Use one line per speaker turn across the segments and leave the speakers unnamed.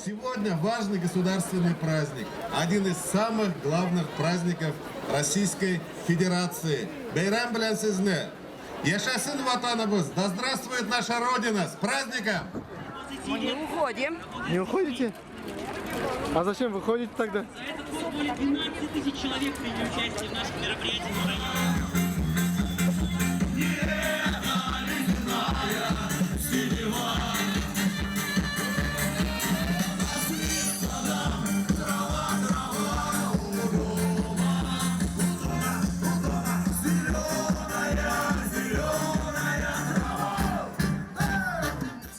Сегодня важный государственный праздник, один из самых главных праздников Российской Федерации. Бейрам белән сезне! Яшасын ватаныбыз! Да здравствует наша Родина! С праздником!
Мы не уходим.
Не уходите? А зачем вы ходите тогда?
За этот год более 12 тысяч человек приняли участие в нашем мероприятии в Украине.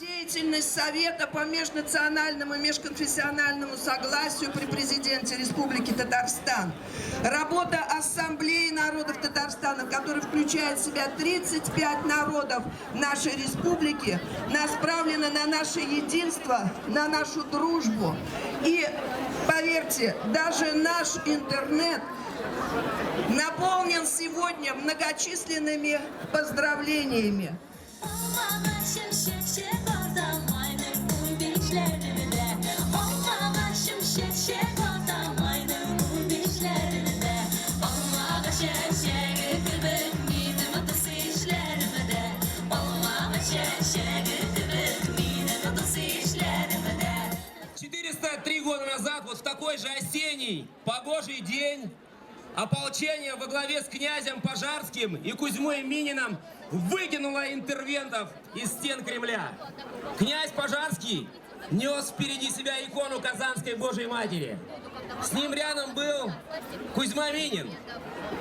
Деятельность Совета по межнациональному и межконфессиональному согласию при президенте Республики Татарстан. Работа Ассамблеи народов Татарстана, которая включает в себя 35 народов нашей республики, направлена на наше единство, на нашу дружбу. И, поверьте, даже наш интернет наполнен сегодня многочисленными поздравлениями.
Три года назад, вот в такой же осенний, погожий день, ополчение во главе с князем Пожарским и Кузьмой Мининым выкинуло интервентов из стен Кремля. Князь Пожарский нес впереди себя икону Казанской Божьей Матери. С ним рядом был Кузьма Минин,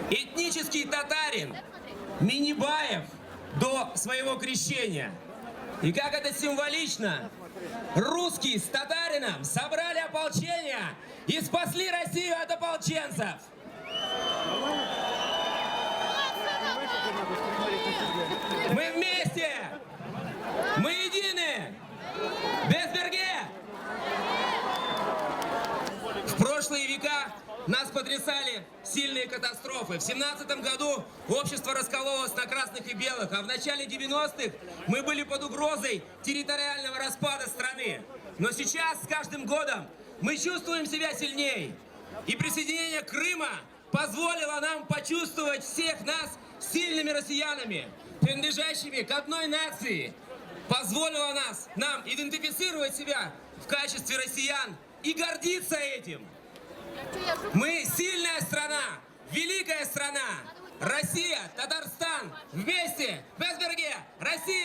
этнический татарин, Минибаев до своего крещения. И как это символично, русские с татарином собрали ополчение и спасли Россию от ополченцев. Мы вместе! Мы едины! Безберге! В прошлые века нас потрясали сильные катастрофы. В 17 году общество раскололось на красных и белых, а в начале 90-х мы были под угрозой территориального распада страны. Но сейчас, с каждым годом, мы чувствуем себя сильнее. И присоединение Крыма позволило нам почувствовать всех нас сильными россиянами, принадлежащими к одной нации. Позволило нам идентифицировать себя в качестве россиян и гордиться этим. Мы сильная страна, великая страна. Россия, Татарстан, вместе, Безберге, Россия!